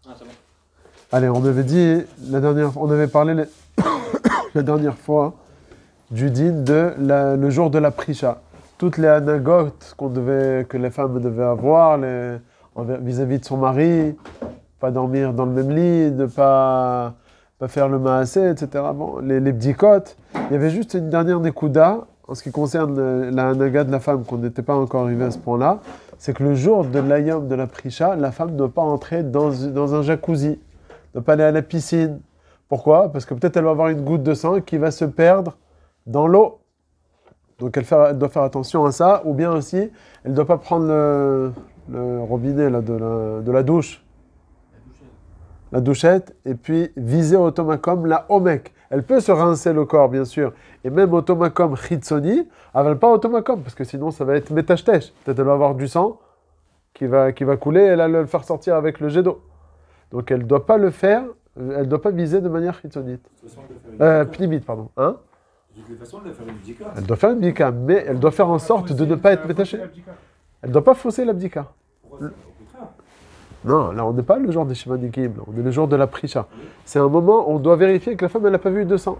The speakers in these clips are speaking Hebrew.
Ah, c'est bon. Allez, on avait dit, on avait parlé la dernière fois du din le jour de la prisha. Toutes les anagotes que les femmes devaient avoir vis-à-vis de son mari, pas dormir dans le même lit, de pas faire le maasé, etc. Bon, les bdikot. Il y avait juste une dernière nekuda en ce qui concerne la anaga de la femme, qu'on n'était pas encore arrivé à ce point-là. C'est que le jour de l'ayom de la prisha, la femme ne doit pas entrer dans un jacuzzi, ne doit pas aller à la piscine. Pourquoi? Parce que peut-être elle va avoir une goutte de sang qui va se perdre dans l'eau. Donc elle doit faire attention à ça, ou bien aussi, elle ne doit pas prendre le robinet là, de la douche, la douchette, et puis viser automakom la omek. Elle peut se rincer le corps, bien sûr, et même automakom chitsoni, avale pas automakom, parce que sinon ça va être métachtèche. Peut-être elle va avoir du sang qui va couler, et elle va le faire sortir avec le jet d'eau. Donc elle ne doit pas le faire, elle ne doit pas viser de manière chitsonite. Pnimite, pardon. Hein? De toute façon, elle doit faire une bdika. Elle doit faire une bdika, mais elle doit faire en sorte de ne pas être métachée. Elle ne doit pas fausser la bdika. Pourquoi ça? Au contraire. Non, là on n'est pas le jour des shivanikim, on est le jour de la prisha. C'est un moment où on doit vérifier que la femme elle n'a pas vu de sang.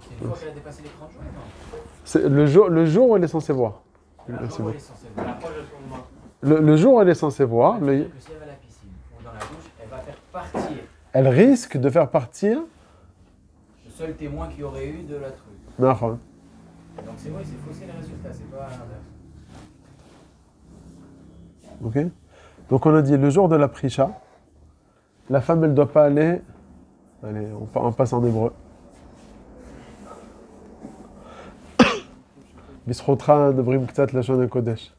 C'est une fois qu'elle a dépassé les 30 jours, non? C'est le jour où elle est censée voir. Merci beaucoup. Le jour où elle est censée voir, Si elle va à la piscine ou dans la douche, elle va faire partir elle risque de faire partir. le seul témoin qu'il y aurait eu de la truc. Non. Donc c'est vrai, c'est fausser les résultats, c'est pas l'inverse. Ok. Donc on a dit le jour de la prisha, la femme elle ne doit pas aller. Allez, on passe en hébreu. Bisrotra de brim ktat lashon kodesh.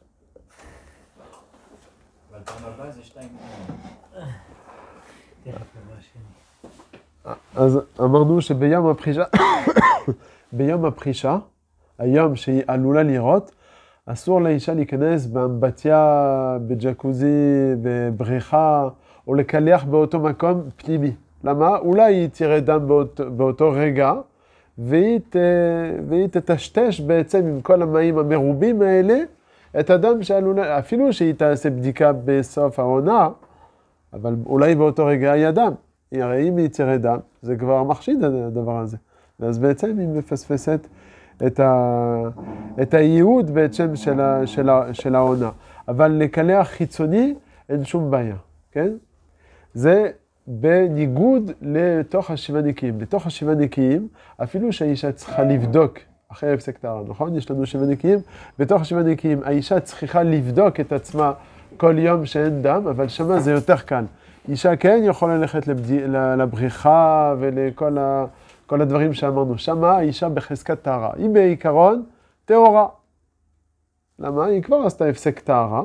אז אמרנו שביום הפרישה, ביום הפרישה, היום שהיא עלולה לראות, אסור לאישה להיכנס באמבטיה, בג'קוזי, בבריכה, או לקלח באותו מקום פנימי. למה? אולי היא תראה דם באותו רגע, והיא תטשטש בעצם עם כל המים המרובים האלה, את הדם שעלולה, אפילו שהיא תעשה בדיקה בסוף העונה, אבל אולי באותו רגע היה דם. הרי אם היא תראה דם, זה כבר מחשיד הדבר הזה. ואז בעצם היא מפספסת את הייעוד בעצם של העונה. אבל לקלח חיצוני אין שום בעיה, כן? זה בניגוד לתוך השבניקים. לתוך השבניקים, אפילו שהאישה צריכה לבדוק, אחרי הפסק טהרה, נכון? יש לנו שבניקים. בתוך השבניקים, האישה צריכה לבדוק את עצמה כל יום שאין דם, אבל שמה זה יותר קל. אישה כן יכולה ללכת לבריכה ולכל הדברים שאמרנו. שמה האישה בחזקת טהרה. היא בעיקרון טהורה. למה? היא כבר עשתה הפסק טהרה,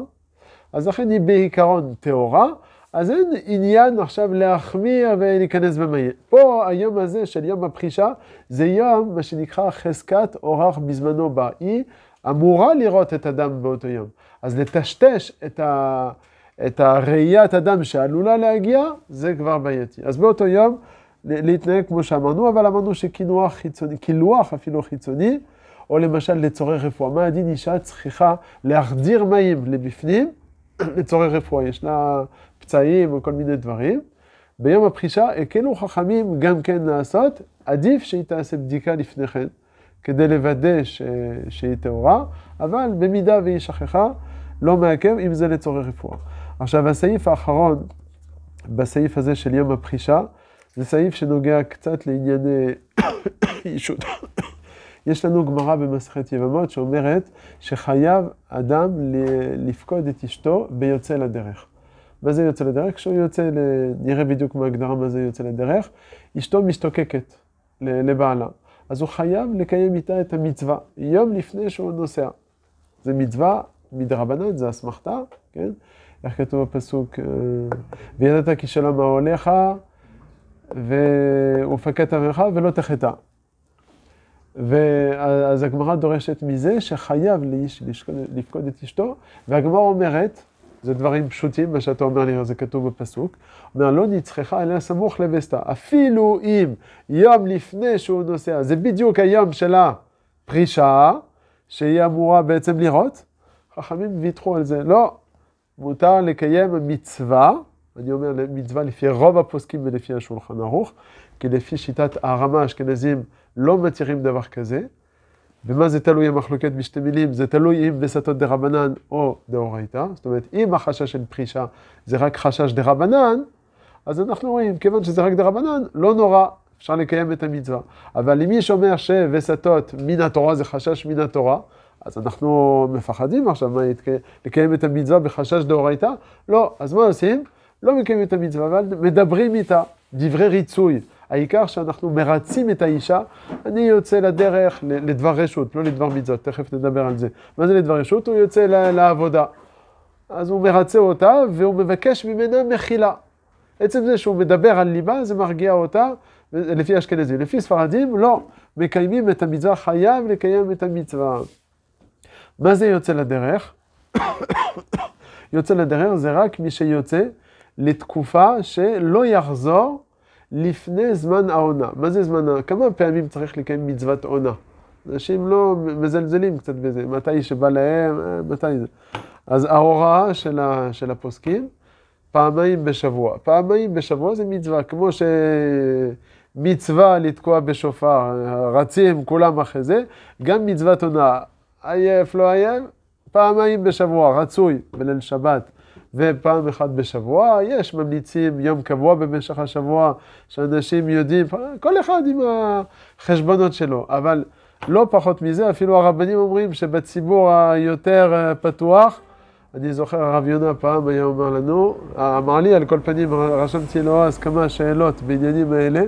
אז לכן היא בעיקרון טהורה, אז אין עניין עכשיו להחמיר ולהיכנס במים. פה היום הזה של יום הפרישה, זה יום מה שנקרא חזקת אורח בזמנו בא. היא אמורה לראות את הדם באותו יום. אז לטשטש את הראיית הדם שעלולה להגיע, זה כבר בעייתי. אז באותו יום להתנהג כמו שאמרנו, אבל אמרנו שקילוח חיצוני, קילוח אפילו חיצוני, או למשל לצורך רפואה. מה הדין אישה צריכה להחדיר מים לבפנים לצורך רפואה? ישנה פצעים או כל מיני דברים. ביום הפרישה הקלו חכמים גם כן לעשות, עדיף שהיא תעשה בדיקה לפני כן, כדי לוודא שהיא טהורה, אבל במידה והיא שכחה, לא מעכב אם זה לצורך רפואה. עכשיו, הסעיף האחרון בסעיף הזה של יום הפרישה, זה סעיף שנוגע קצת לענייני אישות. יש לנו גמרא במסכת יבמות שאומרת שחייב אדם לפקוד את אשתו ביוצא לדרך. מה זה יוצא לדרך? כשהוא יוצא, נראה בדיוק מהגדרה מה זה יוצא לדרך, אשתו משתוקקת לבעלה. אז הוא חייב לקיים איתה את המצווה, יום לפני שהוא נוסע. זה מצווה מדרבנן, זה אסמכתה, כן? איך כתוב בפסוק? וידעת כי שלום אוהליך, ופקדת עמך ולא תחטא. ואז הגמרא דורשת מזה שחייב לפקוד את אשתו, והגמרא אומרת, זה דברים פשוטים, מה שאתה אומר לי, זה כתוב בפסוק, אומר, לא נצחך אלא סמוך לבסתה, אפילו אם יום לפני שהוא נוסע, זה בדיוק היום של הפרישה, שהיא אמורה בעצם לראות, חכמים ויתחו על זה, לא, מותר לקיים מצווה, אני אומר מצווה לפי רוב הפוסקים ולפי השולחן ערוך, כי לפי שיטת הרמה האשכנזים לא מתירים דבר כזה. ומה זה תלוי המחלוקת בשתי מילים? זה תלוי אם וסתות דרבנן או דאורייתא. זאת אומרת, אם החשש של פרישה זה רק חשש דרבנן, אז אנחנו רואים, כיוון שזה רק דרבנן, לא נורא, אפשר לקיים את המצווה. אבל אם מישהו אומר שווסתות מן התורה זה חשש מן התורה, אז אנחנו מפחדים עכשיו לקיים את המצווה בחשש דאורייתא? לא, אז מה עושים? לא מקיימים את המצווה, אבל מדברים איתה, דברי ריצוי. העיקר שאנחנו מרצים את האישה, אני יוצא לדרך לדבר רשות, לא לדבר מצוות, תכף נדבר על זה. מה זה לדבר רשות? הוא יוצא לעבודה. אז הוא מרצה אותה והוא מבקש ממנה מחילה. עצם זה שהוא מדבר על ליבה, זה מרגיע אותה, לפי אשכנזים. לפי ספרדים, לא. מקיימים את המצווה, חייב לקיים את המצווה. מה זה יוצא לדרך? יוצא לדרך זה רק מי שיוצא לתקופה שלא יחזור לפני זמן העונה. מה זה זמן העונה? כמה פעמים צריך לקיים מצוות עונה? אנשים לא מזלזלים קצת בזה. מתי שבא להם, מתי זה. אז ההוראה של הפוסקים, פעמיים בשבוע. פעמיים בשבוע זה מצווה, כמו שמצווה לתקוע בשופר, רצים כולם אחרי זה, גם מצוות עונה, עייף לא עייף, פעמיים בשבוע, רצוי בליל שבת, ופעם אחת בשבוע, יש ממליצים יום קבוע במשך השבוע, שאנשים יודעים, כל אחד עם החשבונות שלו, אבל לא פחות מזה, אפילו הרבנים אומרים שבציבור היותר פתוח, אני זוכר הרב יונה פעם היה אומר לנו, אמר לי על כל פנים, רשמתי לו אז כמה שאלות בעניינים האלה,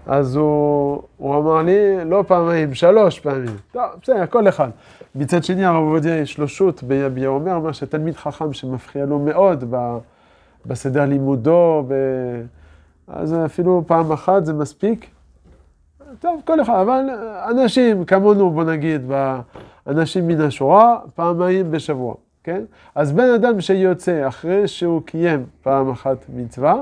אז הוא אמר לי, לא פעמיים, 3 פעמים. טוב, בסדר, כל אחד. מצד שני, הרב עובדיה יש לו שו"ת ביביע, אומר מה שתלמיד חכם שמפריע לו מאוד בסדר לימודו, אז אפילו פעם אחת זה מספיק. טוב, כל אחד, אבל אנשים כמונו, בוא נגיד, אנשים מן השורה, פעמיים בשבוע, כן? אז בן אדם שיוצא אחרי שהוא קיים פעם אחת מצווה,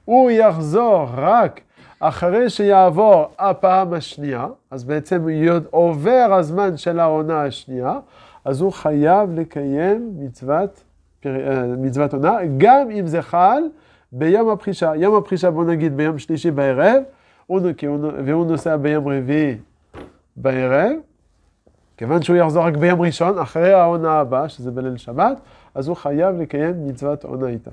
הוא יחזור רק אחרי שיעבור הפעם השנייה, אז בעצם עובר הזמן של העונה השנייה, אז הוא חייב לקיים מצוות עונה, גם אם זה חל ביום הפרישה. יום הפרישה בוא נגיד ביום שלישי בערב, והוא נוסע ביום רביעי בערב, כיוון שהוא יחזור רק ביום ראשון, אחרי העונה הבאה, שזה בליל שבת, אז הוא חייב לקיים מצוות עונה איתה.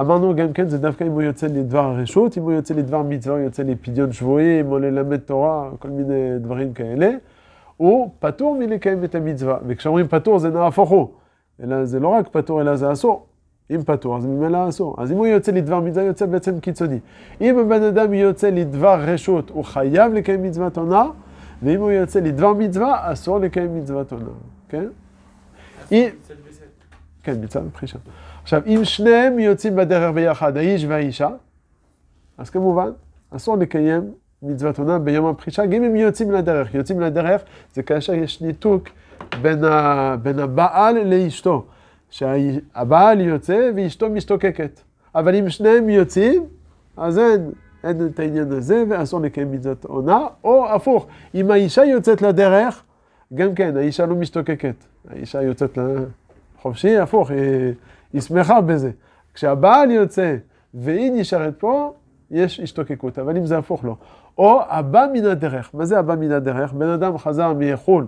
אמרנו גם כן, זה דווקא אם הוא יוצא לדבר הרשות, אם הוא יוצא לדבר מצווה, הוא יוצא לפדיון שבויים, או ללמד תורה, כל מיני דברים כאלה, הוא פטור מלקיים את המצווה. וכשאומרים פטור זה נהפוך הוא, אלא זה לא רק פטור, אלא זה אסור. אם פטור, אז ממילא אסור. אז אם הוא יוצא לדבר מצווה, יוצא בעצם קיצוני. אם הבן אדם יוצא לדבר רשות, הוא חייב לקיים מצוות עונה, ואם הוא יוצא לדבר מצווה, אסור לקיים מצוות עונה. כן? כן, מצוות פרישה. עכשיו, אם שניהם יוצאים בדרך ביחד, האיש והאישה, אז כמובן, אסור לקיים מצוות עונה ביום הפרישה, גם אם יוצאים לדרך. יוצאים לדרך זה כאשר יש ניתוק בין הבעל לאשתו. שהבעל יוצא ואשתו משתוקקת. אבל אם שניהם יוצאים, אז אין את העניין הזה, ואסור לקיים מצוות עונה, או הפוך, אם האישה יוצאת לדרך, גם כן, האישה לא משתוקקת. האישה יוצאת לחופשי, הפוך, היא שמחה בזה. כשהבעל יוצא והיא נשארת פה, יש השתוקקות, אבל אם זה הפוך לא. או הבא מן הדרך. מה זה הבא מן הדרך? בן אדם חזר מחו"ל,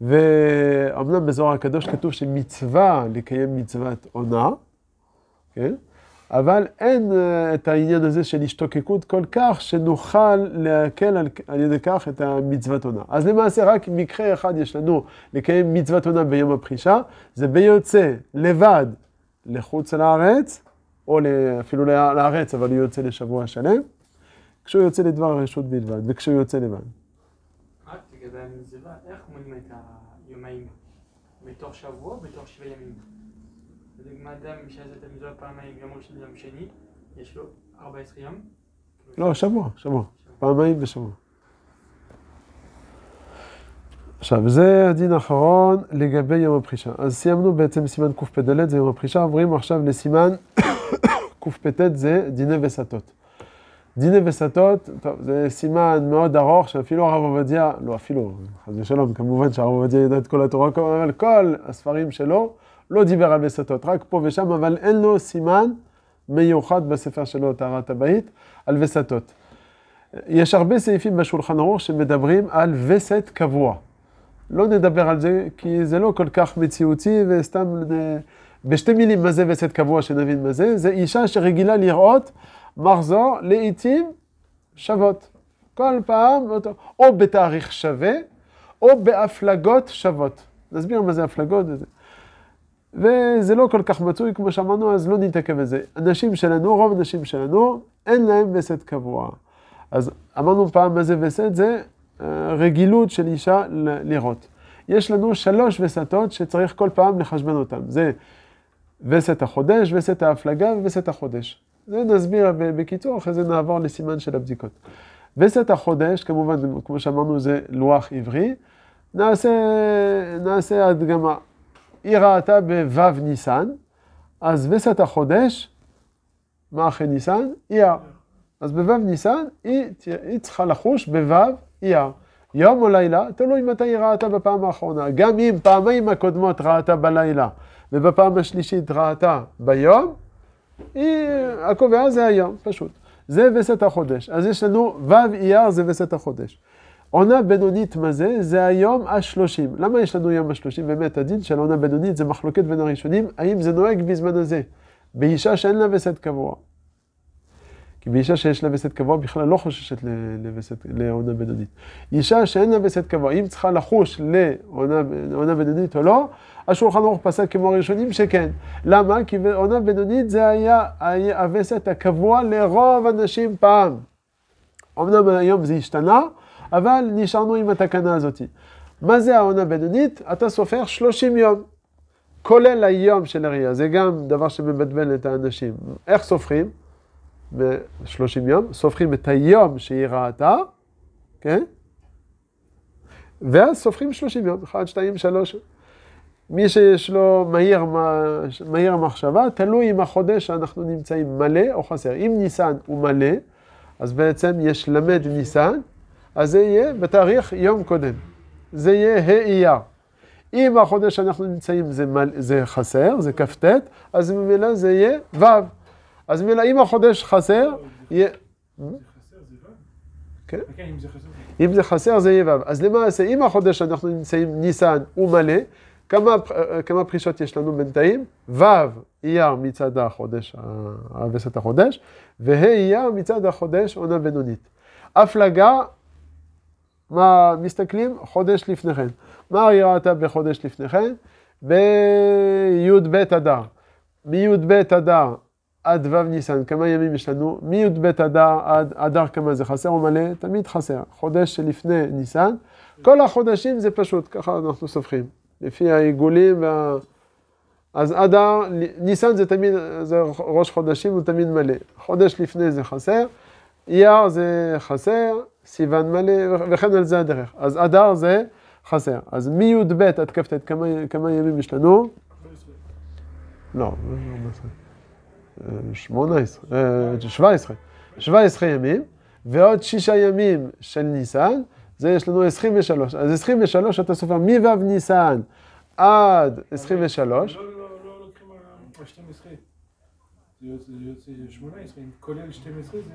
ואומנם בזוהר הקדוש כתוב שמצווה לקיים מצוות עונה, כן? אבל אין את העניין הזה של השתוקקות כל כך שנוכל להקל על ידי כך את המצוות עונה. אז למעשה רק מקרה אחד יש לנו לקיים מצוות עונה ביום הפרישה, זה ביוצא לבד לחוץ לארץ, או אפילו לארץ, אבל הוא יוצא לשבוע שלם, כשהוא יוצא לדבר הרשות בלבד, וכשהוא יוצא לבד. רק לגבי המצווה, איך מונים את היומיים? בתוך שבוע, בתוך 7 ימים? לדוגמה, אדם שעשה את המצווה פעמיים, יום ראשון ויום שני, יש לו 14 יום? לא, שבוע. פעמיים בשבוע. עכשיו, זה הדין האחרון לגבי יום הפרישה. אז סיימנו בעצם סימן קפ"ד, זה יום הפרישה, עוברים עכשיו לסימן קפ"ט, זה דיני וסתות. דיני וסתות, טוב, זה סימן מאוד ארוך, שאפילו הרב עובדיה, לא אפילו, חס ושלום, כמובן שהרב עובדיה ידע את כל התורה, אבל כל הספרים שלו לא דיבר על וסתות, רק פה ושם, אבל אין לו סימן מיוחד בספר שלו, טהרת הבית, על וסתות. יש הרבה סעיפים בשולחן ערוך שמדברים על וסת קבוע. לא נדבר על זה, כי זה לא כל כך מציאותי, וסתם בשתי מילים מה זה וסת קבוע, שנבין מה זה. זה אישה שרגילה לראות מחזור לעתים שוות. כל פעם, או בתאריך שווה, או בהפלגות שוות. נסביר מה זה הפלגות. וזה לא כל כך מצוי, כמו שאמרנו, אז לא נתעכב בזה. אנשים שלנו, רוב אנשים שלנו, אין להם וסת קבוע. אז אמרנו פעם מה זה וסת, זה רגילות של אישה לראות. יש לנו 3 וסתות שצריך כל פעם לחשבן אותם. זה וסת החודש, וסת ההפלגה ווסת החודש. זה נסביר בקיצור, אחרי זה נעבור לסימן של הבדיקות. וסת החודש, כמובן, כמו שאמרנו, זה לוח עברי. נעשה הדגמה. היא ראתה בו' ניסן, אז וסת החודש, מה אחרי ניסן? אייר. אז בו' ניסן, היא צריכה לחוש בו' אייר. יום או לילה, תלוי מתי היא ראתה בפעם האחרונה. גם אם פעמיים הקודמות ראתה בלילה, ובפעם השלישית ראתה ביום, הקובע זה היום, פשוט. זה וסת החודש. אז יש לנו ו' אייר זה וסת החודש. עונה בינונית מה זה? זה היום ה-30. למה יש לנו יום ה-30? באמת, הדין של עונה בינונית זה מחלוקת בין הראשונים, האם זה נוהג בזמן הזה? באישה שאין לה וסת קבוע. כי באישה שיש לה וסת קבוע בכלל לא חוששת לעונה בינונית. אישה שאין לה וסת קבוע, אם צריכה לחוש לעונה בינונית או לא, השולחן ערוך פסק כמו הראשונים שכן. למה? כי עונה בינונית זה היה הווסת הקבוע לרוב אנשים פעם. אמנם היום זה השתנה, אבל נשארנו עם התקנה הזאת. מה זה העונה בינונית? אתה סופר 30 יום, כולל היום של הראייה. זה גם דבר שמבלבל את האנשים. איך סופרים? ב-30 יום, סופרים את היום שהיא ראתה, כן? ואז סופרים 30 יום, 1, 2, 3. מי שיש לו מהיר המחשבה, תלוי אם החודש שאנחנו נמצאים מלא או חסר. אם ניסן הוא מלא, אז בעצם יש למד ניסן, אז זה יהיה בתאריך יום קודם. זה יהיה אייר. אם החודש שאנחנו נמצאים זה חסר, זה כ"ט, אז ממילא זה יהיה ו'. אז ממילא אם החודש חסר, יהיה... זה חסר, זה ו'? כן. כן, אם זה חסר. אם זה חסר, זה יהיה ו'. אז למעשה, אם החודש שאנחנו נמצאים ניסן הוא מלא, כמה פרישות יש לנו בינתיים? ו' אייר מצד החודש, הווסת החודש, וה' אייר מצד החודש עונה בינונית. הפלגה, מה מסתכלים? חודש לפני כן. מה היא ראתה בחודש לפני כן? בי"ב אדר. מי"ב אדר עד ו' ניסן, כמה ימים יש לנו? מי"ב אדר עד אדר כמה זה חסר או מלא? תמיד חסר. חודש שלפני ניסן. כל החודשים זה פשוט, ככה אנחנו סופרים. לפי העיגולים אז אדר, ניסן זה תמיד, זה ראש חודשים, הוא תמיד מלא. חודש לפני זה חסר, אייר זה חסר, סיוון מלא, וכן על זה הדרך. אז אדר זה חסר. אז מי"ב עד כ"ט, כמה ימים יש לנו? 17 ימים, ועוד 6 ימים של ניסן, זה יש לנו 23. אז 23 אתה סופר מו' ניסן עד 23. לא לוקחים על 12. זה יוצא 18, כולל 12 זה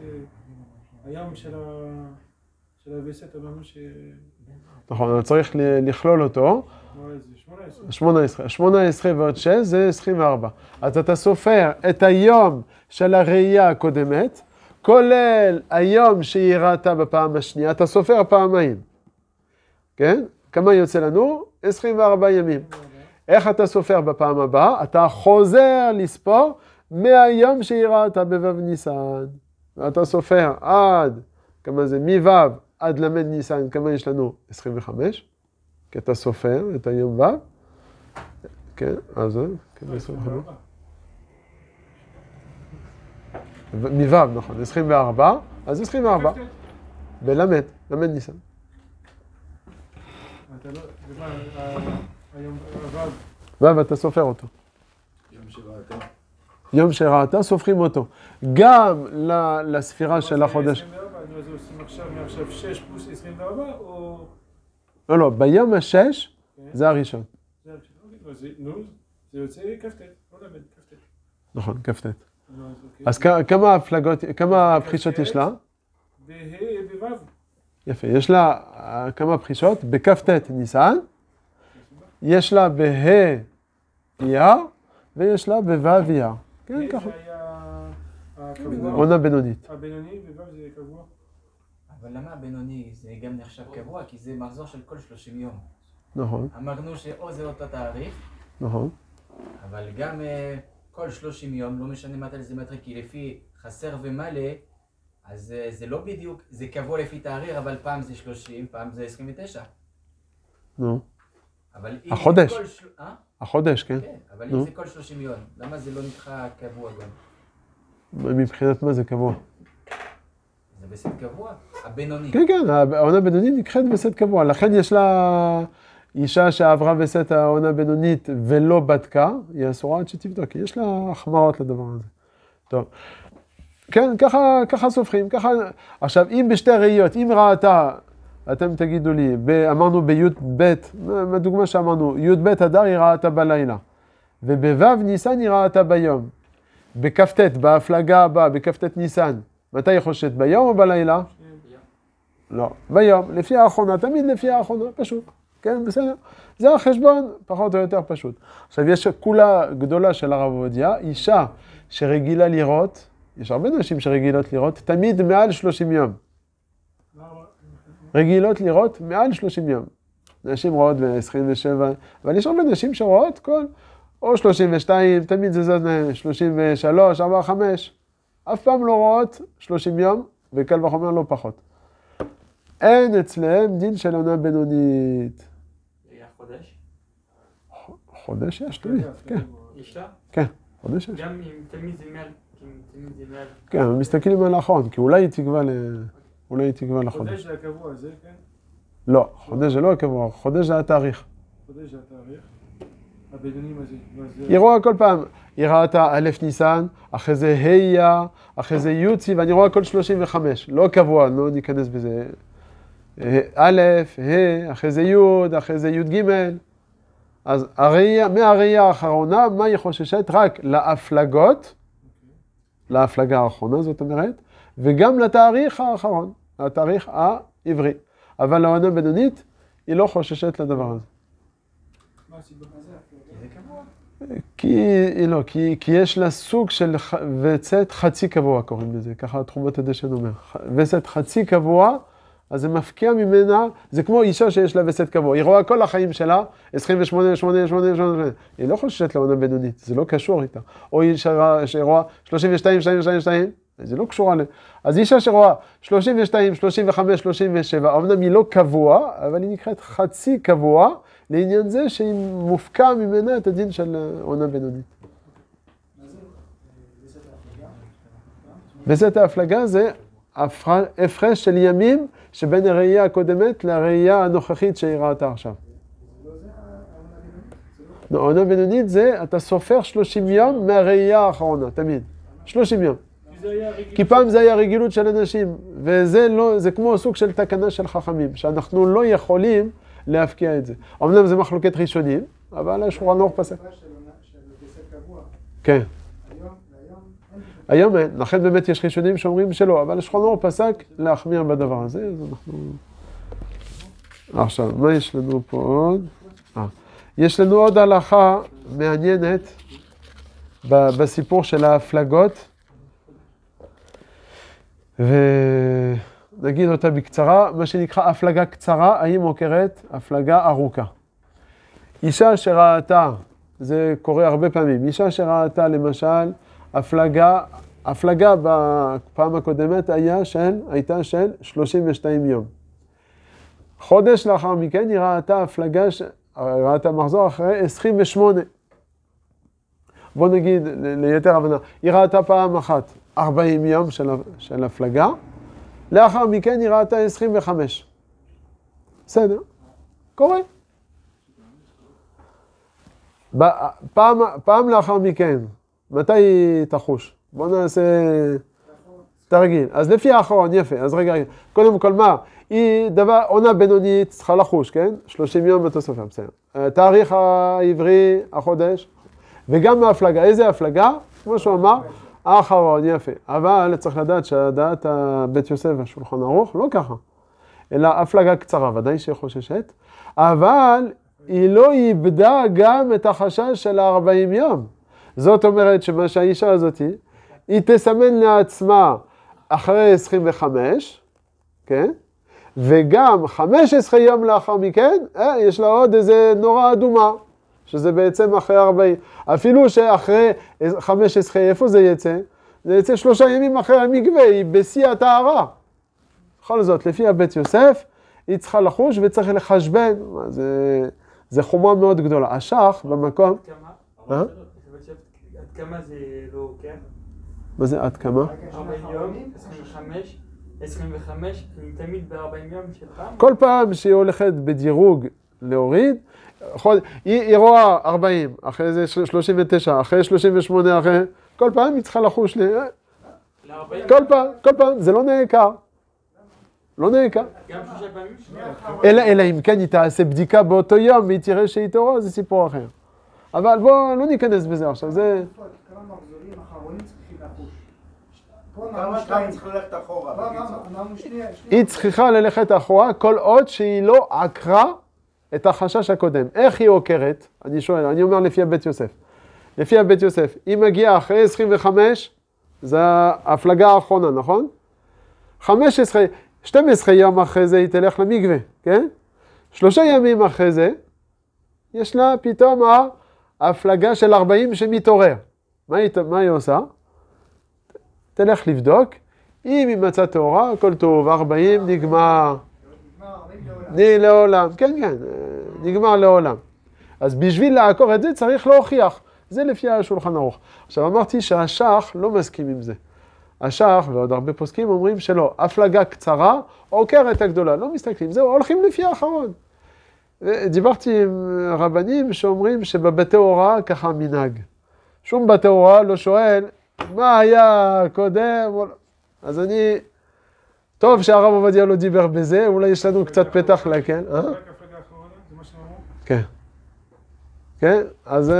היום של הווסת, אמרנו ש... נכון, צריך לכלול אותו. 18. 18 ועוד 6 זה 24. אז אתה סופר את היום של הראייה הקודמת, כולל היום שהיא ראתה בפעם השנייה, אתה סופר פעמיים. כן? כמה יוצא לנו? 24 ימים. איך אתה סופר בפעם הבאה? אתה חוזר לספור מהיום שהיא ראתה בו' ניסן. ואתה סופר עד, כמה זה? מו' עד למד ניסן, כמה יש לנו? 25. כי אתה סופר את היום ו'. כן, אז זה, כן, 25. מו', נכון, 24, אז 24. בלמד, למד ניסן. אתה לא, ומה, היום ו' אתה סופר אותו. יום שראתה. יום שראתה, סופרים אותו. גם לספירה של החודש. 24, אז עושים מעכשיו 6 פלוס 24, או... לא, ביום ה-6 זה הראשון. זה הראשון, נו, זה יוצא כ"ט, לא למד, כ"ט. נכון, כ"ט. לא, אוקיי. אז כמה הפלגות, כמה בחישות יש לה? בה' בו'. יפה, יש לה כמה בחישות? בכ"ט ניסן, יש לה בה' אייר, ויש לה בו' אייר. כן, ה' ככה. זה היה הקבוע. עונה בינונית. הבינוני וו' זה קבוע. אבל למה הבינוני זה גם נחשב קבוע? כי זה מחזור של כל 30 יום. נכון, אמרנו שאו זה אותו תאריך, נכון. אבל גם כל 30 יום, לא משנה מתי זה מטרי, כי לפי חסר ומלא, אז זה לא בדיוק, זה קבוע לפי תאריך, אבל פעם זה 30, פעם זה 29. נו, אבל אם החודש. זה כל החודש, כן. כן, אבל נו. אם זה כל 30 יום, למה זה לא נקרא קבוע גם? מבחינת מה זה קבוע? זה בסט קבוע? הבינוני. כן, כן, העונה הבינונית נקראת בסט קבוע, לכן יש לה אישה שעברה בסט העונה הבינונית ולא בדקה, היא אסורה עד שתבדוק, כי יש לה החמרות לדבר הזה. טוב, כן, ככה סופרים, ככה, עכשיו, אם בשתי ראיות, אם ראתה, אתם תגידו לי, אמרנו בי"ב, בדוגמה שאמרנו, י"ב אדר היא ראתה בלילה, ובו' ניסן היא ראתה ביום, בכ"ט, בהפלגה הבאה, בכ"ט ניסן, מתי היא חושבת, ביום או בלילה? לא, ביום, לפי האחרונה, תמיד לפי האחרונה, פשוט, כן, בסדר. זה החשבון, פחות או יותר פשוט. עכשיו, יש כולה גדולה של הרב עובדיה, אישה שרגילה לראות, יש הרבה נשים שרגילות לראות, תמיד מעל 30 יום. רגילות לראות מעל 30 יום. נשים רואות ב-27, אבל יש הרבה נשים שרואות כל, או 32, תמיד זה זאת 33, 45, אף פעם לא רואות 30 יום, וקל וחומר לא פחות. אין אצלם דין של עונה בינונית. היה חודש? חודש יש, תמיד, כן. יש לה? כן, חודש יש. גם אם תמיד זה מעל. כן, אבל מסתכלים על האחרון, כי אולי היא תקבע לחודש. חודש זה הקבוע הזה, כן? לא, חודש זה לא הקבוע, חודש זה התאריך. חודש זה התאריך. הבינוני מה זה? היא רואה כל פעם, היא ראתה א' ניסן, אחרי זה ה' אייר, אחרי זה י' סיוון, ואני רואה כל 35, לא קבוע, לא ניכנס בזה. א', ה', אחרי זה י', אחרי זה י' ג'. אז מהראייה האחרונה, מה היא חוששת? רק להפלגות, להפלגה האחרונה, זאת אומרת, וגם לתאריך האחרון, לתאריך העברי. אבל לעונה בינונית, היא לא חוששת לדבר הזה. מה הסיבה? כי יש לה סוג של וסת חצי קבוע, קוראים לזה, ככה תחומת הדשן אומר. וסת חצי קבוע, אז זה מפקיע ממנה, זה כמו אישה שיש לה וסת קבוע, היא רואה כל החיים שלה, 28, 8, 8, 8, היא לא חוששת לעונה בינונית, זה לא קשור איתה. או אישה שרואה 32, 2, 2, 2, זה לא קשור עליה. אז אישה שרואה 32, 35, 37, אמנם היא לא קבוע, אבל היא נקראת חצי קבוע, לעניין זה שהיא מופקע ממנה את הדין של עונה בינונית. וסת ההפלגה זה הפרש של ימים שבין הראייה הקודמת לראייה הנוכחית שהיא ראתה עכשיו. עונה בינונית זה, אתה סופר 30 יום מהראייה האחרונה, תמיד. 30 יום. כי פעם זה היה רגילות של אנשים, וזה לא, זה כמו סוג של תקנה של חכמים, שאנחנו לא יכולים להפקיע את זה. אמנם זה מחלוקת ראשונים, אבל השולחן ערוך פסק. כן. היום אין, לכן באמת יש ראשונים שאומרים שלא, אבל השולחן ערוך פסק להחמיר בדבר הזה, אז אנחנו... עכשיו, מה יש לנו פה עוד? יש לנו עוד הלכה מעניינת בסיפור של ההפלגות, ונגיד אותה בקצרה, מה שנקרא הפלגה קצרה, האם מוכרת הפלגה ארוכה. אישה שראתה, זה קורה הרבה פעמים, אישה שראתה למשל, הפלגה בפעם הקודמת הייתה של 32 יום. חודש לאחר מכן היא ראתה מחזור אחרי 28. בוא נגיד ליתר הבנה, היא ראתה פעם אחת 40 יום של הפלגה, לאחר מכן היא ראתה 25. בסדר, קורה. פעם לאחר מכן, מתי היא תחוש? בוא נעשה תרגיל. אז לפי האחרון, יפה, אז רגע, קודם כל מה? היא עונה בינונית, צריכה לחוש, כן? 30 יום בתוספת, בסדר. תאריך העברי, החודש, וגם מההפלגה. איזה הפלגה? כמו שהוא אמר, האחרון, יפה. אבל צריך לדעת שהדעת בית יוסף והשולחן ערוך, לא ככה. אלא הפלגה קצרה, ודאי שהיא חוששת, אבל היא לא איבדה גם את החשש של 40 יום. זאת אומרת שמה שהאישה הזאת, היא תסמן לעצמה אחרי 25, כן? וגם 15 יום לאחר מכן, יש לה עוד איזה נורה אדומה, שזה בעצם אחרי 40. אפילו שאחרי 15, איפה זה יצא? זה יצא 3 ימים אחרי המקווה, היא בשיא הטהרה. בכל זאת, לפי הבית יוסף, היא צריכה לחוש וצריך לחשבן. זה חומה מאוד גדולה. השח במקום... עד כמה זה לא עוקר? מה זה עד כמה? 40 יום, 25, אני תמיד ב-40 יום של פעם. כל פעם שהיא הולכת בדירוג להוריד, היא רואה 40, אחרי זה 39, אחרי 38, אחרי... כל פעם היא צריכה לחוש כל פעם, זה לא נעקר. לא נעקר. גם 6 פעמים? אלא אם כן היא תעשה בדיקה באותו יום והיא תראה שהיא תורה, זה סיפור אחר. אבל בואו לא ניכנס בזה עכשיו, זה... כמה מחזורים אחרונים צריכים לחוש. כמה שתיים צריך ללכת אחורה. היא צריכה ללכת אחורה כל עוד שהיא לא עקרה את החשש הקודם. איך היא עוקרת? אני שואל, אני אומר לפי הבית יוסף. לפי הבית יוסף, היא מגיעה אחרי 25, זה ההפלגה האחרונה, נכון? 12 יום אחרי זה היא תלך למקווה, כן? 3 ימים אחרי זה, יש לה פתאום ההפלגה של 40 שמתעורר. מה היא עושה? תלך לבדוק, אם היא מצאה טהורה, הכל טוב, 40 נגמר. לעולם, כן, נגמר לעולם. אז בשביל לעקור את זה צריך להוכיח. זה לפי השולחן ערוך. עכשיו אמרתי שהשח לא מסכים עם זה. השח ועוד הרבה פוסקים אומרים שלא, הפלגה קצרה, עוקרת הגדולה. לא מסתכלים, זהו, הולכים לפי האחרון. דיברתי עם רבנים שאומרים שבבתי הוראה ככה מנהג. שום בתי הוראה לא שואל מה היה קודם. אז אני, טוב שהרב עובדיה לא דיבר בזה, אולי יש לנו קצת פתח לכן. רק הפלגה האחרונה, זה מה שאמרו? כן. כן, אז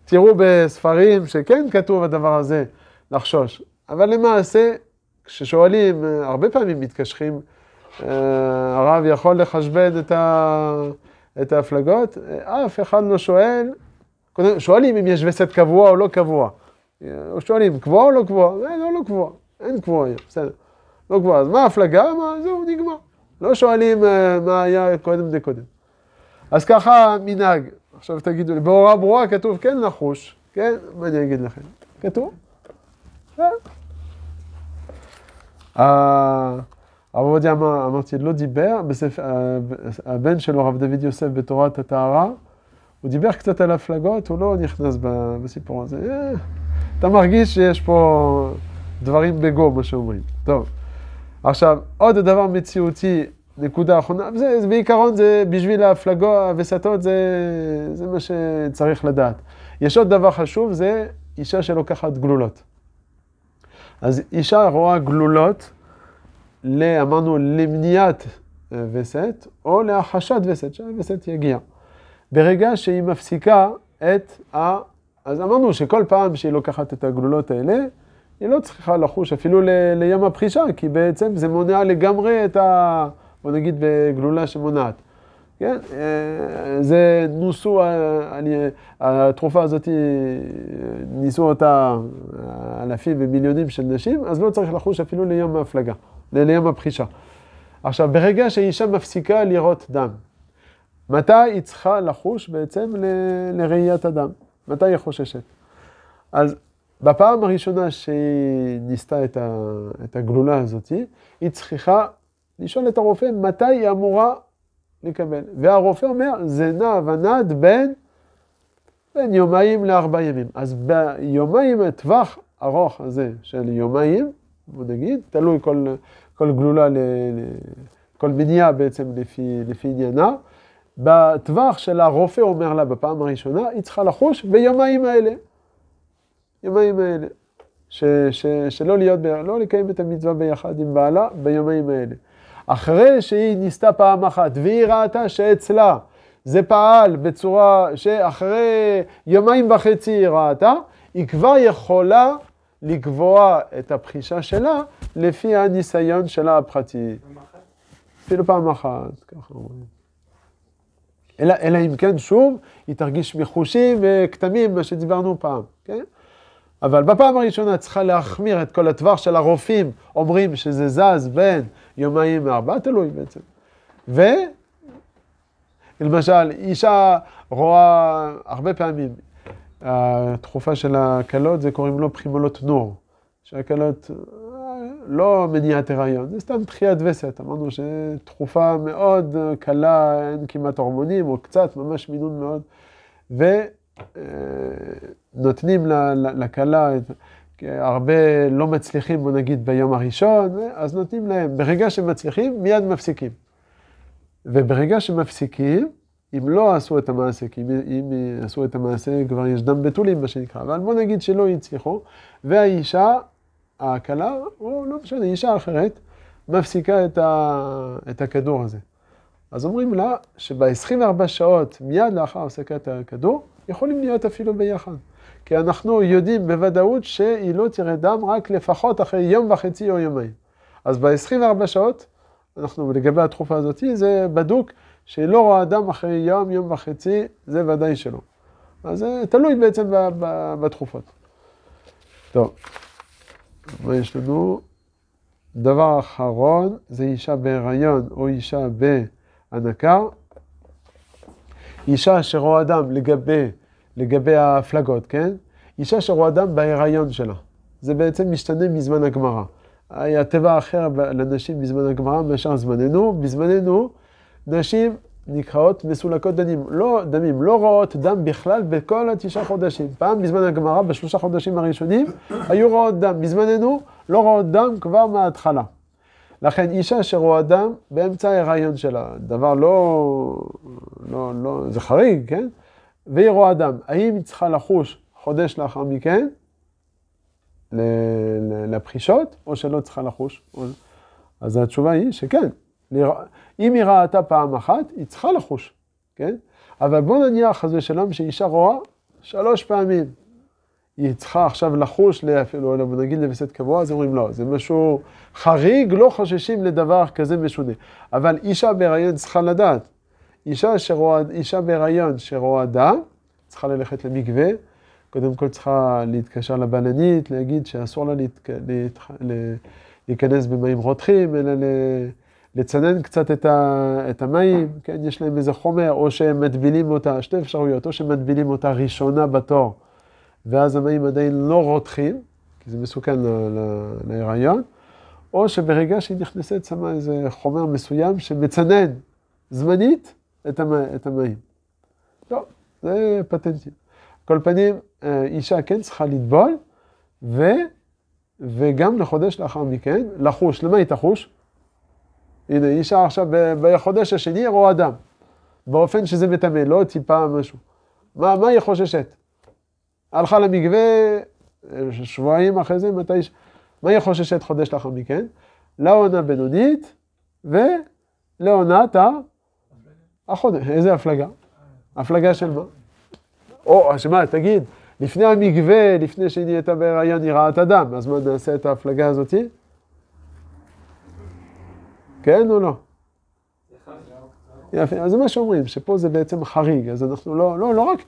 תראו בספרים שכן כתוב הדבר הזה, לחשוש. אבל למעשה, כששואלים, הרבה פעמים מתקשרים, הרב יכול לחשבן את ההפלגות, אף אחד לא שואל, שואלים אם יש וסת קבוע או לא קבוע. שואלים, קבוע או לא קבוע? לא קבוע, אין קבוע היום, בסדר. לא קבוע, אז מה ההפלגה? זהו, נגמר. לא שואלים מה היה קודם דקודם. אז ככה מנהג. עכשיו תגידו לי, בהוראה ברורה כתוב כן לחוש, כן? מה אני אגיד לכם? כתוב? הרב עובדיה אמרתי, לא דיבר, הבן שלו, הרב דוד יוסף בתורת הטהרה, הוא דיבר קצת על הפלגות, הוא לא נכנס בסיפור הזה. אתה מרגיש שיש פה דברים בגו, מה שאומרים. טוב, עכשיו, עוד דבר מציאותי, נקודה אחרונה, בעיקרון זה בשביל ההפלגות, הווסתות, זה מה שצריך לדעת. יש עוד דבר חשוב, זה אישה שלוקחת גלולות. אז אישה רואה גלולות, אמרנו, למניעת וסת, או להחשת וסת, שהווסת יגיע. ברגע שהיא מפסיקה אז אמרנו שכל פעם שהיא לוקחת את הגלולות האלה, היא לא צריכה לחוש אפילו ליום הפרישה, כי בעצם זה מונע לגמרי בוא נגיד בגלולה שמונעת. כן? זה נוסו, התרופה הזאת ניסו אותה אלפים ומיליונים של נשים, אז לא צריך לחוש אפילו ליום ההפלגה, ליום הפרישה. עכשיו, ברגע שהאישה מפסיקה לראות דם, מתי היא צריכה לחוש בעצם לראיית הדם? מתי היא חוששת? אז בפעם הראשונה שהיא ניסתה את הגלולה הזאת, היא צריכה לשאול את הרופא מתי היא אמורה לקבל. והרופא אומר, זה נע ונד בין יומיים ל4 ימים. אז ביומיים, הטווח ארוך הזה של יומיים, בוא נגיד, תלוי כל גלולה, כל מניעה בעצם לפי עניינה, בטווח של הרופא אומר לה בפעם הראשונה, היא צריכה לחוש ביומיים האלה. יומיים האלה. שלא לא לקיים את המצווה ביחד עם בעלה ביומיים האלה. אחרי שהיא ניסתה פעם אחת והיא ראתה שאצלה זה פעל בצורה שאחרי יומיים וחצי היא ראתה, היא כבר יכולה לקבוע את הבחישה שלה לפי הניסיון שלה הפרטי. אפילו פעם אחת, ככה אומרים. אלא אם כן, שוב, היא תרגיש מחושים וכתמים, מה שדיברנו פעם, כן? אבל בפעם הראשונה צריכה להחמיר את כל הטווח של הרופאים, אומרים שזה זז בין יומיים ו4, תלוי בעצם. למשל, אישה רואה הרבה פעמים, התחופה של הקלות זה קוראים לו פרימולות נור, שהקלות לא מניעת הריון, זה סתם דחיית וסת, אמרנו שתחופה מאוד קלה, אין כמעט הורמונים או קצת, ממש מינון מאוד, ונותנים לקלה, הרבה לא מצליחים, בוא נגיד ביום הראשון, אז נותנים להם, ברגע שמצליחים מיד מפסיקים. וברגע שמפסיקים, אם לא עשו את המעשה, כי אם עשו את המעשה כבר יש דם בתולים מה שנקרא, אבל בוא נגיד שלא הצליחו, והאישה, הקלה, או לא משנה, אישה אחרת, מפסיקה את הכדור הזה. אז אומרים לה שב-24 שעות מיד לאחר הפסקת הכדור, יכולים להיות אפילו ביחד. כי אנחנו יודעים בוודאות שהיא לא תראה דם רק לפחות אחרי יום וחצי או יומיים. אז ב-24 שעות, אנחנו לגבי התקופה הזאת, זה בדוק שהיא לא רואה דם אחרי יום, יום וחצי, זה ודאי שלא. אז זה תלוי בעצם בתקופות. טוב, מה יש לנו? דבר אחרון, זה אישה בהיריון או אישה בהנקה. אישה שרואה דם לגבי ההפלגות, כן? אישה שרואה דם בהיריון שלה. זה בעצם משתנה מזמן הגמרא. היה טבע אחר לנשים בזמן הגמרא מאשר זמננו. בזמננו נשים נקראות מסולקות דמים, לא רואות דם בכלל בכל 9 חודשים. פעם בזמן הגמרא, ב3 חודשים הראשונים, היו רואות דם. בזמננו לא רואות דם כבר מההתחלה. לכן אישה שרואה דם באמצע ההיריון שלה, דבר לא, זה חריג, כן? והיא רואה דם. האם היא צריכה לחוש חודש לאחר מכן לפחישות, או שלא צריכה לחוש? אז התשובה היא שכן. אם היא ראתה פעם אחת, היא צריכה לחוש, כן? אבל בוא נניח חס ושלום שאישה רואה 3 פעמים. היא צריכה עכשיו לחוש, אפילו נגיד לווסת קבוע, אז אומרים לא, זה משהו חריג, לא חוששים לדבר כזה משונה. אבל אישה בהיריון צריכה לדעת. אישה בהיריון שרואה דם, צריכה ללכת למקווה, קודם כל צריכה להתקשר לבלנית, להגיד שאסור לה להיכנס במים רותחים, אלא לצנן קצת את המים, כן? יש להם איזה חומר, או שהם מטבילים אותה, 2 אפשרויות, או שמטבילים אותה ראשונה בתור, ואז המים עדיין לא רותחים, כי זה מסוכן להיריון, או שברגע שהיא נכנסת שמה איזה חומר מסוים שמצנן זמנית את המים. לא, זה פטנטים. כל פנים, אישה כן צריכה לטבול, וגם לחודש לאחר מכן, לחוש. למה היא תחוש? הנה, אישה עכשיו בחודש השני רואה דם, באופן שזה מטמא, לא טיפה משהו. מה היא חוששת? הלכה למקווה, שבועיים אחרי זה, מה היא חוששת חודש לאחר מכן? לעונה בינונית, ולעונת החודש. איזה הפלגה? הפלגה של מה? או, שמה, תגיד, לפני המקווה, לפני שהיא נהייתה בהיריון, היא ראה את הדם, אז מה נעשה את ההפלגה הזאת? כן או לא? יפה, אז זה מה שאומרים, שפה זה בעצם חריג, אז אנחנו לא רק,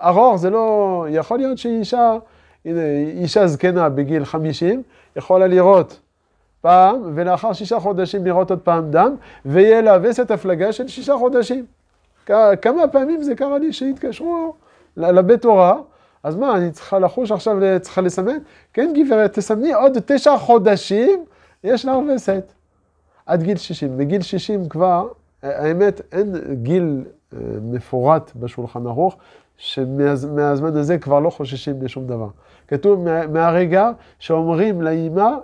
ארוך זה לא, יכול להיות שאישה, הנה, אישה זקנה בגיל 50, יכולה לראות פעם, ולאחר 6 חודשים לראות עוד פעם דם, ויהיה להבס את הפלגה של 6 חודשים. כמה פעמים זה קרה לי שהתקשרו לבית הוראה, אז מה, אני צריכה לחוש עכשיו, צריכה לסמן? כן גברת, תסמני עוד 9 חודשים, יש לה וסת. עד גיל 60. בגיל 60 כבר, האמת, אין גיל מפורט בשולחן ערוך, שמהזמן הזה כבר לא חוששים לשום דבר. כתוב מהרגע שאומרים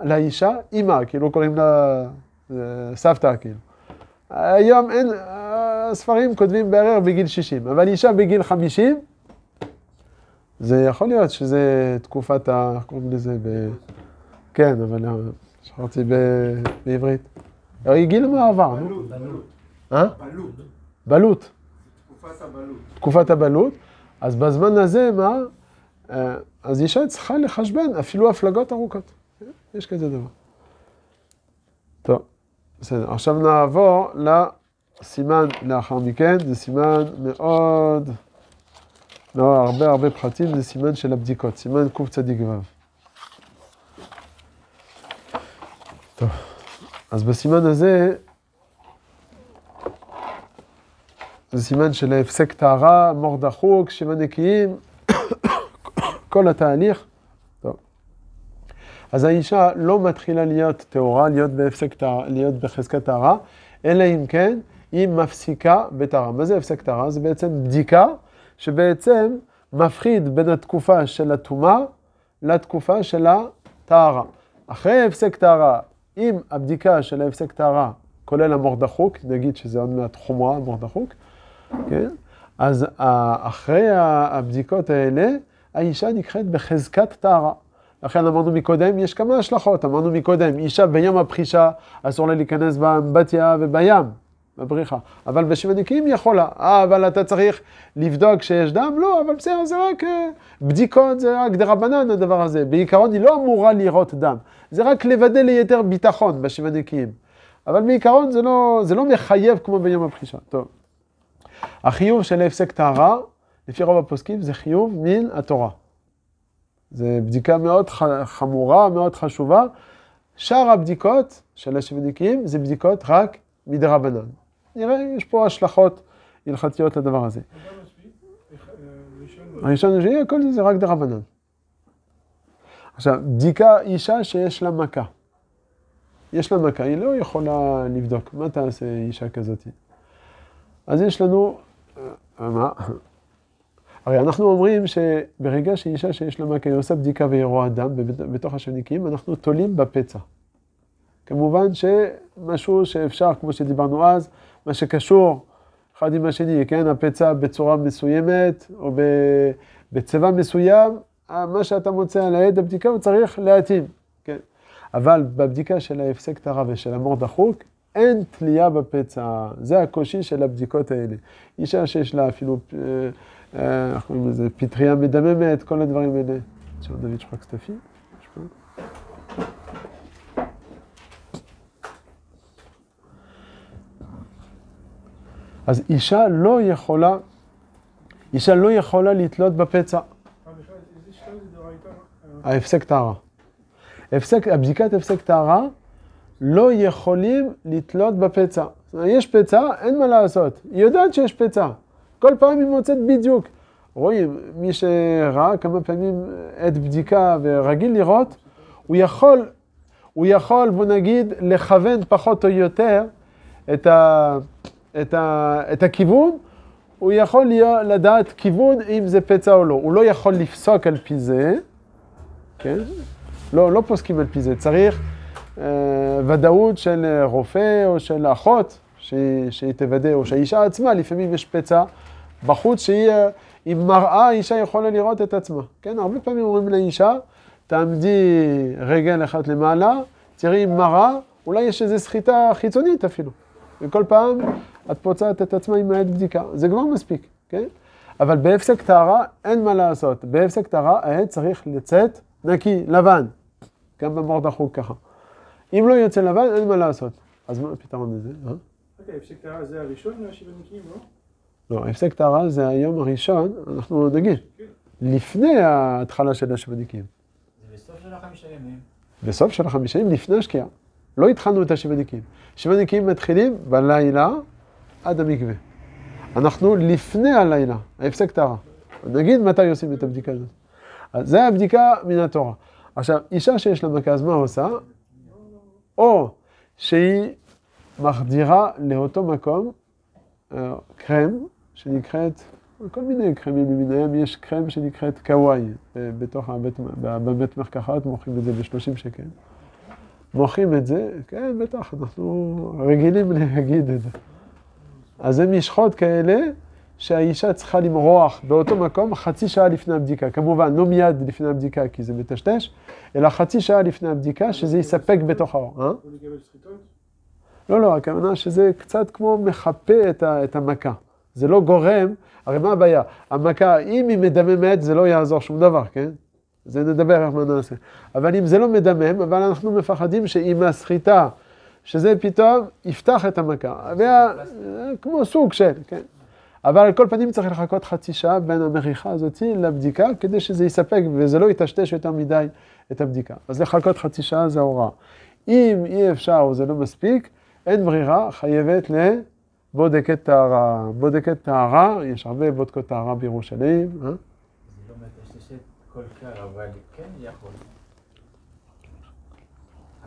לאישה, אמא, כאילו קוראים לה סבתא, כאילו. היום אין, הספרים כותבים בערך בגיל 60, אבל אישה בגיל 50, זה יכול להיות שזה תקופת איך קוראים לזה כן, אבל שכרתי בעברית. היא גיל מעבר, נו? בלות. בלות. תקופת הבעלות. תקופת הבעלות, אז בזמן הזה, מה? אז אישה צריכה לחשבן אפילו הפלגות ארוכות. יש כזה דבר. טוב, בסדר. עכשיו נעבור לסימן לאחר מכן. זה סימן מאוד, הרבה פרטים, זה סימן של הבדיקות. סימן קצ"ו. טוב, אז בסימן הזה, זה סימן של הפסק טהרה, מור דחוק, 7 נקיים, כל התהליך. טוב. אז האישה לא מתחילה להיות טהורה, להיות בחזקת טהרה, אלא אם כן היא מפסיקה בטהרה. מה זה הפסק טהרה? זה בעצם בדיקה שבעצם מפחיד בין התקופה של הטומאה לתקופה של הטהרה. אחרי הפסק טהרה, אם הבדיקה של ההפסק טהרה כולל המור דחוק, נגיד שזה עוד מעט חומרה, המור דחוק, כן? אז אחרי הבדיקות האלה, האישה נקראת בחזקת טהרה. לכן אמרנו מקודם, יש כמה השלכות. אמרנו מקודם, אישה ביום הפחישה, אסור לה להיכנס באמבטיה ובים, בבריחה. אבל בשבע נקיים יכולה. אבל אתה צריך לבדוק שיש דם? לא, אבל בסדר, זה רק בדיקות, זה רק דרבנן הדבר הזה. בעיקרון היא לא אמורה לראות דם. זה רק לוודא ליתר ביטחון בשבע נקיים. אבל בעיקרון זה לא מחייב כמו ביום הפחישה. טוב. החיוב של הפסק טהרה, לפי רוב הפוסקים, זה חיוב מן התורה. זה בדיקה מאוד חמורה, מאוד חשובה. שאר הבדיקות של השבע נקיים זה בדיקות רק מדרבנן. נראה, יש פה השלכות הלכתיות לדבר הזה. הראשון השני, הכל זה רק דרבנן. עכשיו, בדיקה אישה שיש לה מכה. יש לה מכה, היא לא יכולה לבדוק. מה תעשה אישה כזאת? אז יש לנו, מה? הרי אנחנו אומרים שברגע שאישה שיש לה מכה, היא עושה בדיקה והיא רואה דם בתוך השבע נקיים, אנחנו תולים בפצע. כמובן שמשהו שאפשר, כמו שדיברנו אז, מה שקשור אחד עם השני, כן? הפצע בצורה מסוימת או בצבע מסוים, מה שאתה מוצא על העד הבדיקה הוא צריך להתאים, כן? אבל בבדיקה של ההפסק טהרה ושל המור דחוק, אין תלייה בפצע. זה הקושי של הבדיקות האלה. אישה שיש לה אפילו, איך קוראים לזה, פטריה מדממת, כל הדברים האלה. עכשיו דוד שחק סטפי. אז אישה לא יכולה לתלות בפצע. ההפסק טהרה. הבדיקת הפסק טהרה לא יכולים לתלות בפצע. יש פצע, אין מה לעשות. היא יודעת שיש פצע. כל פעם היא מוצאת בדיוק. רואים, מי שראה כמה פעמים את בדיקה ורגיל לראות, הוא יכול, בוא נגיד, לכוון פחות או יותר את הכיוון, הוא יכול לדעת כיוון אם זה פצע או לא. הוא לא יכול לפסוק על פי זה, כן? לא פוסקים על פי זה. צריך ודאות של רופא או של אחות שהיא תוודא, או שהאישה עצמה, לפעמים יש פצע בחוץ שהיא עם מראה, האישה יכולה לראות את עצמה. כן? הרבה פעמים אומרים לאישה, תעמדי רגל אחת למעלה, תראי עם מראה, אולי יש איזו סחיטה חיצונית אפילו. וכל פעם את פוצעת את עצמה עם העד בדיקה. זה כבר מספיק, כן? אבל בהפסק טהרה אין מה לעשות. בהפסק טהרה העד צריך לצאת נקי, לבן. גם במור דחוק ככה. אם לא יוצא לבן, אין מה לעשות. אז מה הפתרון לזה? רגע, הפסק טהרה זה הראשון מהשבע נקיים, לא? לא, הפסק טהרה זה היום הראשון, אנחנו נגיד, לפני ההתחלה של השבע נקיים. זה בסוף של 5 ימים. בסוף של 5 ימים, לפני השקיעה. לא התחלנו את השבע נקיים. שבע נקיים מתחילים בלילה עד המקווה. אנחנו לפני הלילה, ההפסק טהרה. נגיד מתי עושים את הבדיקה הזאת. אז זה הבדיקה מן התורה. עכשיו, אישה שיש לה מכה, אז מה עושה? או שהיא מחדירה לאותו מקום קרם שנקראת, כל מיני קרמים למיניהם, יש קרם שנקראת קוואי בתוך בבית מרקחת, מוכרים את זה ב-30 שקל. מוכרים את זה, כן, בטח, אנחנו רגילים להגיד את זה. אז זה משחות כאלה שהאישה צריכה למרוח באותו מקום חצי שעה לפני הבדיקה. כמובן, לא מיד לפני הבדיקה כי זה מטשטש, אלא חצי שעה לפני הבדיקה שזה יספק בתוך האור. לא לקבל סחיטות? לא, הכוונה שזה קצת כמו מחפה את המכה. זה לא גורם, הרי מה הבעיה? המכה, אם היא מדממת, זה לא יעזור שום דבר, כן? זה נדבר איך מה נעשה. אבל אם זה לא מדמם, אבל אנחנו מפחדים שעם הסחיטה, שזה פתאום יפתח את המכה. כמו סוג של, כן? אבל על כל פנים צריך לחכות חצי שעה בין המריחה הזאת לבדיקה, כדי שזה יספק וזה לא יטשטש יותר מדי את הבדיקה. אז לחכות חצי שעה זה הוראה. אם אי אפשר או זה לא מספיק, אין ברירה, חייבת לבודקת טהרה. בודקת טהרה, יש הרבה בודקות טהרה בירושלים. זה לא מטשטשת כל כך, אבל כן יכול.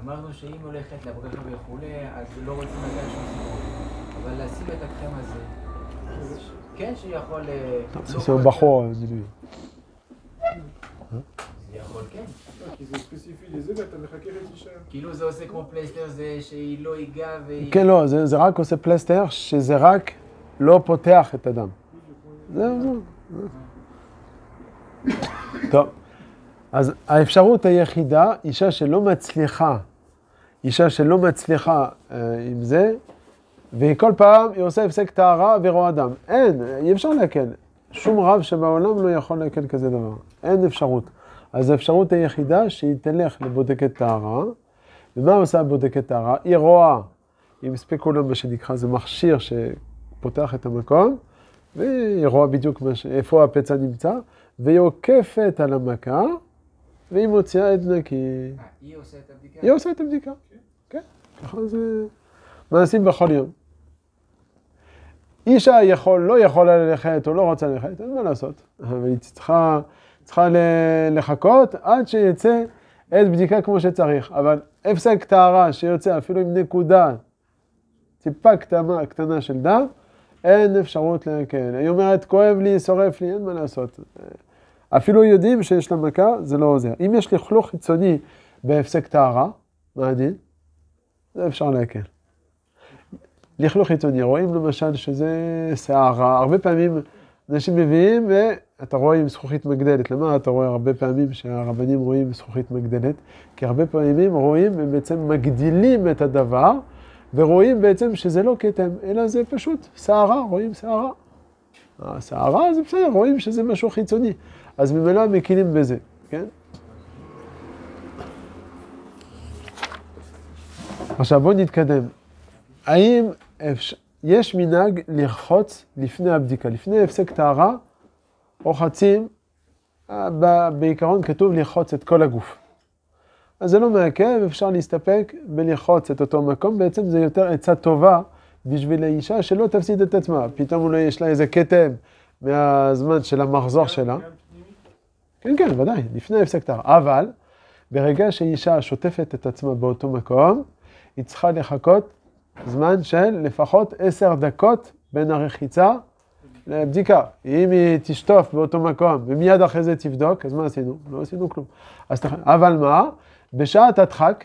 אמרנו שאם הולכת לבריכה וכולי, אז לא רוצים להגיע שום סיפור. אבל לשים את הקרם הזה, כן שיכול... זה בחור, דילוי. זה יכול, כן. כי זה ספציפי לזה ואתה מחכה חצי שעה. כאילו זה עושה כמו פלסטר, זה שהיא לא ייגע והיא... כן, לא, זה רק עושה פלסטר, שזה רק לא פותח את הדם. זהו. טוב, אז האפשרות היחידה, אישה שלא מצליחה עם זה, וכל פעם היא עושה הפסק טהרה ורואה דם. אי אפשר להקל. שום רב שבעולם לא יכול להקל כזה דבר. אין אפשרות. אז האפשרות היחידה שהיא תלך לבודקת טהרה, ומה עושה בודקת טהרה? היא רואה, עם ספקולום מה שנקרא, זה מכשיר שפותח את המקום, והיא רואה בדיוק איפה הפצע נמצא, והיא עוקפת על המכה, והיא מוציאה את נקי. היא עושה את הבדיקה? היא עושה את הבדיקה, כן. ככה זה מעשים בכל יום. אישה לא יכולה ללכת או לא רוצה ללכת, אין מה לעשות. אבל היא צריכה לחכות עד שיצא את בדיקה כמו שצריך. אבל הפסק טהרה שיוצא אפילו עם נקודה, טיפה קטנה של דם, אין אפשרות להקל. היא אומרת, כואב לי, שורף לי, אין מה לעשות. אפילו יודעים שיש לה מכה, זה לא עוזר. אם יש לכלוך חיצוני בהפסק טהרה, מה הדין? זה אפשר להקל. לכלוך חיצוני, רואים למשל שזה שערה, הרבה פעמים אנשים מביאים ואתה רואה עם זכוכית מגדלת. למה אתה רואה הרבה פעמים שהרבנים רואים זכוכית מגדלת? כי הרבה פעמים רואים ובעצם מגדילים את הדבר, ורואים בעצם שזה לא כתם, אלא זה פשוט שערה, רואים שערה. השערה זה בסדר, רואים שזה משהו חיצוני. אז ממילא מקילים בזה, כן? עכשיו בואו נתקדם. האם יש מנהג לרחוץ לפני הבדיקה? לפני הפסק טהרה, רוחצים, בעיקרון כתוב לרחוץ את כל הגוף. אז זה לא מעכב, אפשר להסתפק בלרחוץ את אותו מקום, בעצם זה יותר עצה טובה בשביל האישה שלא תפסיד את עצמה. פתאום אולי יש לה איזה כתם מהזמן של המחזור שלה. כן, כן, ודאי, לפני הפסק טהרה. אבל ברגע שאישה שוטפת את עצמה באותו מקום, היא צריכה לחכות זמן של לפחות 10 דקות בין הרחיצה לבדיקה. אם היא תשטוף באותו מקום ומיד אחרי זה תבדוק, אז מה עשינו? לא עשינו כלום. אבל מה? בשעת הדחק,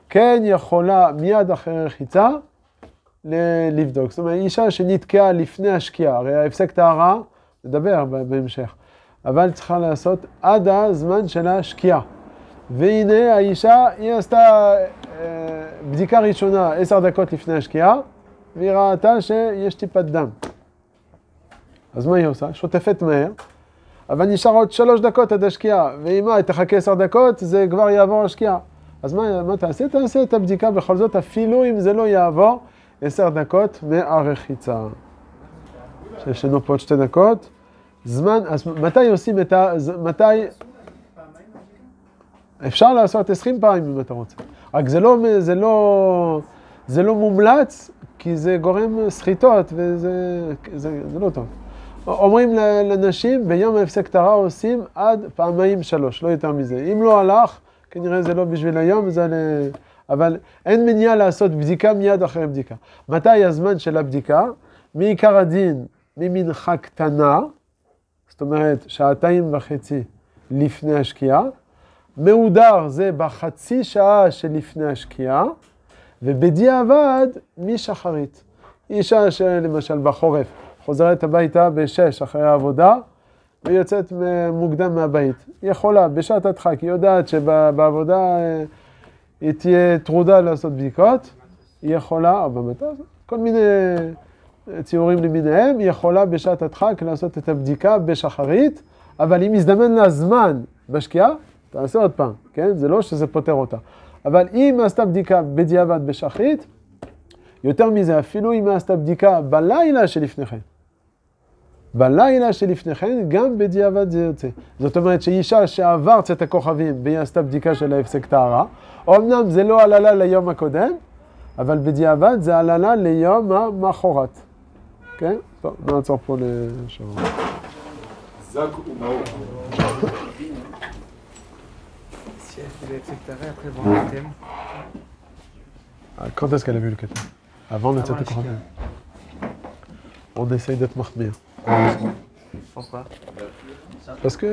כן יכולה מיד אחרי הרחיצה לבדוק. זאת אומרת, אישה שנתקעה לפני השקיעה, הרי ההפסק טהרה, נדבר בהמשך, אבל צריכה לעשות עד הזמן של השקיעה. והנה האישה, היא עשתה בדיקה ראשונה 10 דקות לפני השקיעה, והיא ראתה שיש טיפת דם. אז מה היא עושה? שוטפת מהר, אבל נשאר עוד 3 דקות עד השקיעה, ואם היא תחכה 10 דקות, זה כבר יעבור השקיעה. אז מה תעשה? תעשה את הבדיקה בכל זאת, אפילו אם זה לא יעבור 10 דקות מהרחיצה. יש לנו פה עוד 2 דקות. זמן, אז מתי עושים מתי... אפשר לעשות 20 פעמים אם אתה רוצה. רק זה לא מומלץ, כי זה גורם סחיטות, וזה לא טוב. אומרים לנשים, ביום ההפסק טהרה עושים עד 2-3 פעמים, לא יותר מזה. אם לא הלך, כנראה זה לא בשביל היום, אבל אין מניעה לעשות בדיקה מיד אחרי בדיקה. מתי הזמן של הבדיקה? מעיקר הדין, ממנחה קטנה, זאת אומרת 2.5 שעות לפני השקיעה, מהודר זה בחצי שעה שלפני השקיעה, ובדיעבד משחרית. אישה שלמשל בחורף חוזרת הביתה ב-6 אחרי העבודה, ויוצאת מוקדם מהבית. היא יכולה, בשעת הדחק, היא יודעת שבעבודה היא תהיה טרודה לעשות בדיקות, היא יכולה, או במטה, כל מיני ציורים למיניהם, היא יכולה בשעת הדחק לעשות את הבדיקה בשחרית, אבל אם יזדמן לה זמן בשקיעה, תעשה עוד פעם, כן? זה לא שזה פותר אותה. אבל אם עשתה בדיקה בדיעבד בשחרית, יותר מזה, אפילו אם עשתה בדיקה בלילה שלפני כן. בלילה שלפני כן, גם בדיעבד זה יוצא. זאת אומרת שאישה שעבר צאת הכוכבים והיא עשתה בדיקה של ההפסק טהרה, אמנם זה לא עללה ליום הקודם, אבל בדיעבד זה עללה ליום המחרת. כן? טוב, נעצור פה לשבוע. זק ומאור. Si elle fait l'effet taré, après bon, le thème. Quand est-ce qu'elle a vu le keten? Avant le Tzat HaKochavim. On essaye d'être mahmir. Pourquoi? Parce que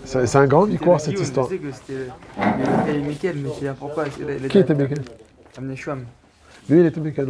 c'est un grand victoire cette histoire. Je sais que c'était Michael, mais c'est pourquoi? Qui était Michael? Amneshwam. Lui, il était Michael.